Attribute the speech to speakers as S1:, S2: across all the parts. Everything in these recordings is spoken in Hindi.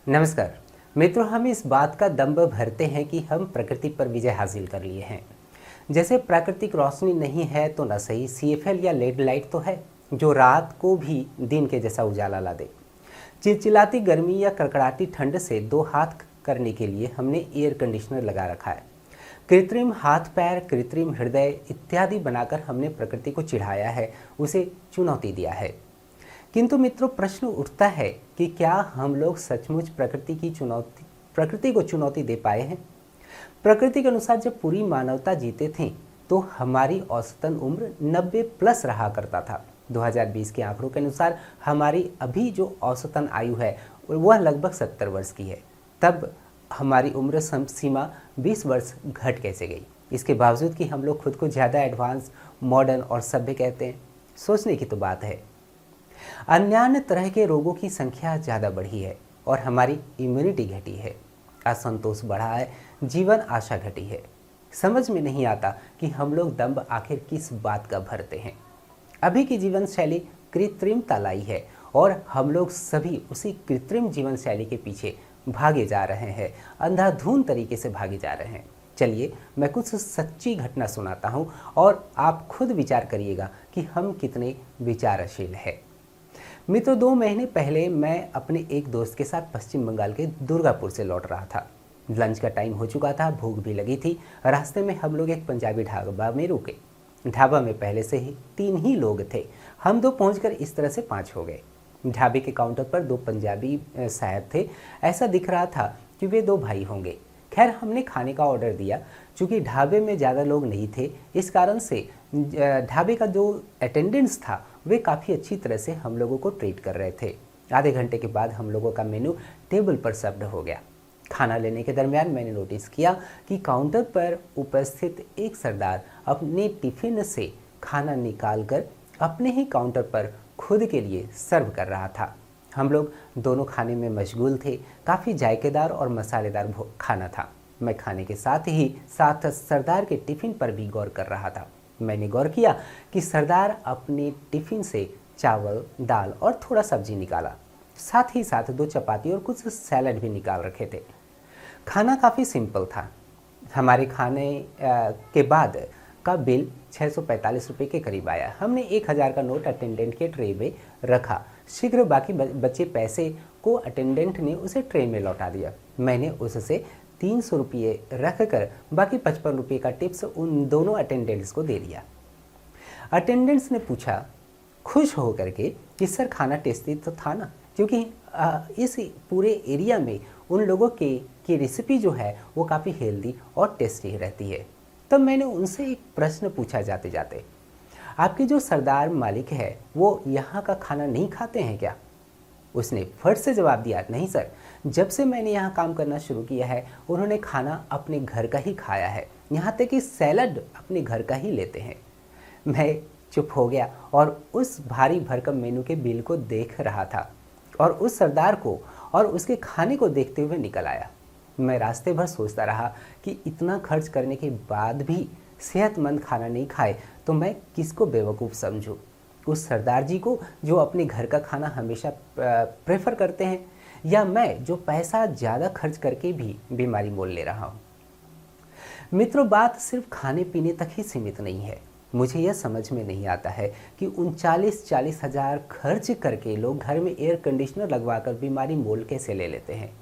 S1: नमस्कार मित्रों, हम इस बात का दंभ भरते हैं कि हम प्रकृति पर विजय हासिल कर लिए हैं। जैसे प्राकृतिक रोशनी नहीं है तो न सही सीएफएल या लेड लाइट तो है जो रात को भी दिन के जैसा उजाला ला दे। चिलचिलाती गर्मी या कड़कड़ाती ठंड से दो हाथ करने के लिए हमने एयर कंडीशनर लगा रखा है। कृत्रिम हाथ पैर, कृत्रिम हृदय इत्यादि बनाकर हमने प्रकृति को चिढ़ाया है, उसे चुनौती दिया है। किंतु मित्रों, प्रश्न उठता है कि क्या हम लोग सचमुच प्रकृति को चुनौती दे पाए हैं? प्रकृति के अनुसार जब पूरी मानवता जीते थे तो हमारी औसतन उम्र 90 प्लस रहा करता था। 2020 के आंकड़ों के अनुसार हमारी अभी जो औसतन आयु है वह लगभग 70 वर्ष की है। तब हमारी उम्र सीमा 20 वर्ष घट कैसे गई? इसके बावजूद कि हम लोग खुद को ज़्यादा एडवांस, मॉडर्न और सभ्य कहते हैं। सोचने की तो बात है। अन्य तरह के रोगों की संख्या ज़्यादा बढ़ी है और हमारी इम्यूनिटी घटी है, असंतोष बढ़ा है, जीवन आशा घटी है। समझ में नहीं आता कि हम लोग दंभ आखिर किस बात का भरते हैं। अभी की जीवन शैली कृत्रिमता लाई है और हम लोग सभी उसी कृत्रिम जीवन शैली के पीछे भागे जा रहे हैं, अंधाधुंध तरीके से भागे जा रहे हैं। चलिए मैं कुछ सच्ची घटना सुनाता हूँ और आप खुद विचार करिएगा कि हम कितने विचारशील हैं। मित्रों, 2 महीने पहले मैं अपने एक दोस्त के साथ पश्चिम बंगाल के दुर्गापुर से लौट रहा था। लंच का टाइम हो चुका था, भूख भी लगी थी। रास्ते में हम लोग एक पंजाबी ढाबा में रुके। ढाबा में पहले से ही 3 ही लोग थे। हम 2 पहुंचकर इस तरह से 5 हो गए। ढाबे के काउंटर पर 2 पंजाबी साहब थे। ऐसा दिख रहा था कि वे 2 भाई होंगे। खैर, हमने खाने का ऑर्डर दिया। चूँकि ढाबे में ज़्यादा लोग नहीं थे, इस कारण से ढाबे का जो अटेंडेंस था वे काफ़ी अच्छी तरह से हम लोगों को ट्रीट कर रहे थे। आधे घंटे के बाद हम लोगों का मेनू टेबल पर सर्व्ड हो गया। खाना लेने के दरमियान मैंने नोटिस किया कि काउंटर पर उपस्थित एक सरदार अपने टिफ़िन से खाना निकालकर अपने ही काउंटर पर खुद के लिए सर्व कर रहा था। हम लोग दोनों खाने में मशगूल थे। काफ़ी जायकेदार और मसालेदार खाना था। मैं खाने के साथ ही साथ सरदार के टिफ़िन पर भी गौर कर रहा था। मैंने गौर किया कि सरदार अपने टिफ़िन से चावल, दाल और थोड़ा सब्जी निकाला। साथ ही साथ 2 चपाती और कुछ सैलड भी निकाल रखे थे। खाना काफ़ी सिंपल था। हमारे खाने के बाद का बिल 645 रुपये के करीब आया। हमने 1000 का नोट अटेंडेंट के ट्रे में रखा। शीघ्र बाकी बचे पैसे को अटेंडेंट ने उसे ट्रे में लौटा दिया। मैंने उससे 300 रुपये रख कर बाकी 55 रुपये का टिप्स उन दोनों अटेंडेंट्स को दे दिया। अटेंडेंट्स ने पूछा खुश हो करके कि सर, खाना टेस्टी तो था ना? क्योंकि इस पूरे एरिया में उन लोगों की रेसिपी जो है वो काफ़ी हेल्दी और टेस्टी रहती है। तब मैंने उनसे एक प्रश्न पूछा जाते जाते, आपके जो सरदार मालिक है वो यहाँ का खाना नहीं खाते हैं क्या? उसने फट से जवाब दिया, नहीं सर, जब से मैंने यहाँ काम करना शुरू किया है उन्होंने खाना अपने घर का ही खाया है। यहाँ तक कि सैलड अपने घर का ही लेते हैं। मैं चुप हो गया और उस भारी भरकम मेनू के बिल को देख रहा था और उस सरदार को और उसके खाने को देखते हुए निकल आया। मैं रास्ते भर सोचता रहा कि इतना खर्च करने के बाद भी सेहतमंद खाना नहीं खाए तो मैं किसको बेवकूफ़ समझूं? उस सरदार जी को जो अपने घर का खाना हमेशा प्रेफर करते हैं, या मैं जो पैसा ज़्यादा खर्च करके भी बीमारी मोल ले रहा हूँ? मित्रों, बात सिर्फ खाने पीने तक ही सीमित नहीं है। मुझे यह समझ में नहीं आता है कि 39-40 हज़ार खर्च करके लोग घर में एयर कंडीशनर लगवाकर बीमारी मोल कैसे ले लेते हैं।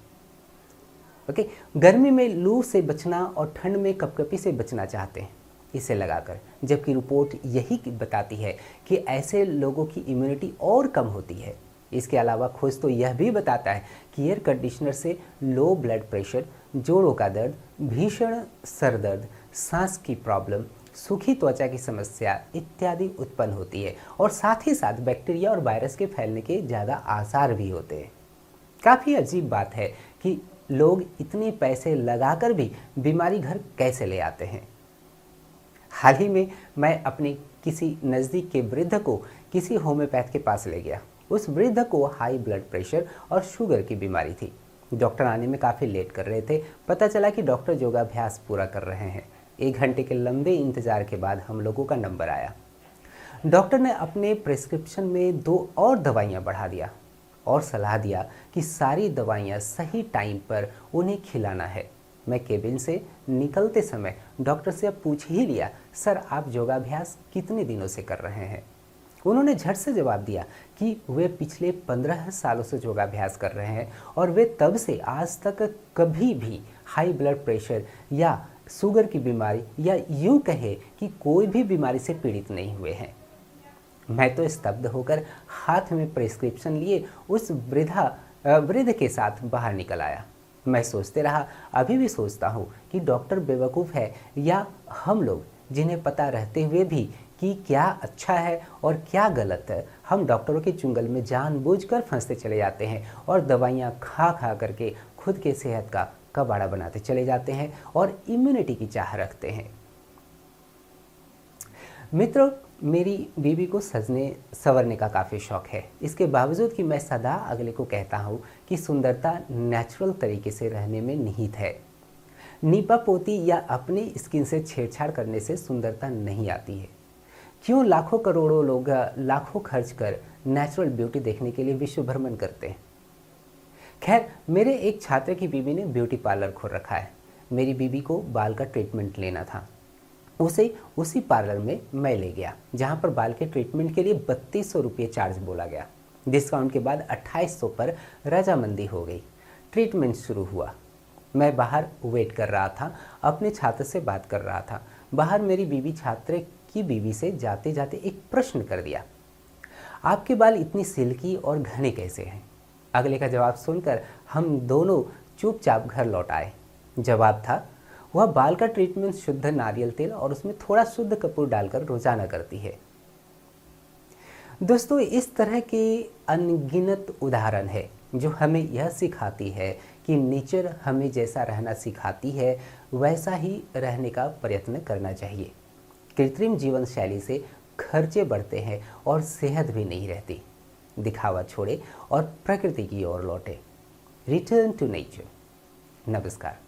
S1: ओके, गर्मी में लू से बचना और ठंड में कपकपी से बचना चाहते हैं इसे लगाकर, जबकि रिपोर्ट यही बताती है कि ऐसे लोगों की इम्यूनिटी और कम होती है। इसके अलावा खोज तो यह भी बताता है कि एयर कंडीशनर से लो ब्लड प्रेशर, जोड़ों का दर्द, भीषण सर दर्द, सांस की प्रॉब्लम, सूखी त्वचा की समस्या इत्यादि उत्पन्न होती है और साथ ही साथ बैक्टीरिया और वायरस के फैलने के ज़्यादा आसार भी होते हैं। काफ़ी अजीब बात है कि लोग इतने पैसे लगाकर भी बीमारी घर कैसे ले आते हैं। हाल ही में मैं अपने किसी नज़दीक के वृद्ध को किसी होम्योपैथ के पास ले गया। उस वृद्ध को हाई ब्लड प्रेशर और शुगर की बीमारी थी। डॉक्टर आने में काफ़ी लेट कर रहे थे। पता चला कि डॉक्टर योगाभ्यास पूरा कर रहे हैं। 1 घंटे के लंबे इंतज़ार के बाद हम लोगों का नंबर आया। डॉक्टर ने अपने प्रिस्क्रिप्शन में 2 और दवाइयाँ बढ़ा दिया। और सलाह दिया कि सारी दवाइयाँ सही टाइम पर उन्हें खिलाना है। मैं केबिन से निकलते समय डॉक्टर से अब पूछ ही लिया, सर आप योगाभ्यास कितने दिनों से कर रहे हैं? उन्होंने झट से जवाब दिया कि वे पिछले 15 सालों से योगाभ्यास कर रहे हैं और वे तब से आज तक कभी भी हाई ब्लड प्रेशर या शुगर की बीमारी या यूँ कहे कि कोई भी बीमारी से पीड़ित नहीं हुए हैं। मैं तो स्तब्ध होकर हाथ में प्रिस्क्रिप्शन लिए उस वृद्ध के साथ बाहर निकल आया। मैं सोचते रहा, अभी भी सोचता हूँ कि डॉक्टर बेवकूफ़ है या हम लोग जिन्हें पता रहते हुए भी कि क्या अच्छा है और क्या गलत है, हम डॉक्टरों के चुंगल में जानबूझकर फंसते चले जाते हैं और दवाइयाँ खा खा करके खुद के सेहत का कबाड़ा बनाते चले जाते हैं और इम्यूनिटी की चाह रखते हैं। मित्रों, मेरी बीवी को सजने संवरने का काफ़ी शौक़ है। इसके बावजूद कि मैं सदा अगले को कहता हूँ कि सुंदरता नेचुरल तरीके से रहने में निहित है। नीपा पोती या अपनी स्किन से छेड़छाड़ करने से सुंदरता नहीं आती है। क्यों लाखों करोड़ों लोग लाखों खर्च कर नेचुरल ब्यूटी देखने के लिए विश्व भ्रमण करते हैं। खैर, मेरे एक छात्र की बीवी ने ब्यूटी पार्लर खोल रखा है। मेरी बीवी को बाल का ट्रीटमेंट लेना था। उसे उसी पार्लर में मैं ले गया जहां पर बाल के ट्रीटमेंट के लिए 3200 रुपये चार्ज बोला गया। डिस्काउंट के बाद 2800 पर रजामंदी हो गई। ट्रीटमेंट शुरू हुआ। मैं बाहर वेट कर रहा था, अपने छात्र से बात कर रहा था। बाहर मेरी बीवी छात्र की बीवी से जाते जाते एक प्रश्न कर दिया, आपके बाल इतनी सिल्की और घने कैसे हैं? अगले का जवाब सुनकर हम दोनों चुपचाप घर लौट आए। जवाब था, वह बाल का ट्रीटमेंट शुद्ध नारियल तेल और उसमें थोड़ा शुद्ध कपूर डालकर रोजाना करती है। दोस्तों, इस तरह के अनगिनत उदाहरण है जो हमें यह सिखाती है कि नेचर हमें जैसा रहना सिखाती है वैसा ही रहने का प्रयत्न करना चाहिए। कृत्रिम जीवन शैली से खर्चे बढ़ते हैं और सेहत भी नहीं रहती। दिखावा छोड़े और प्रकृति की ओर लौटे। Return to nature. नमस्कार।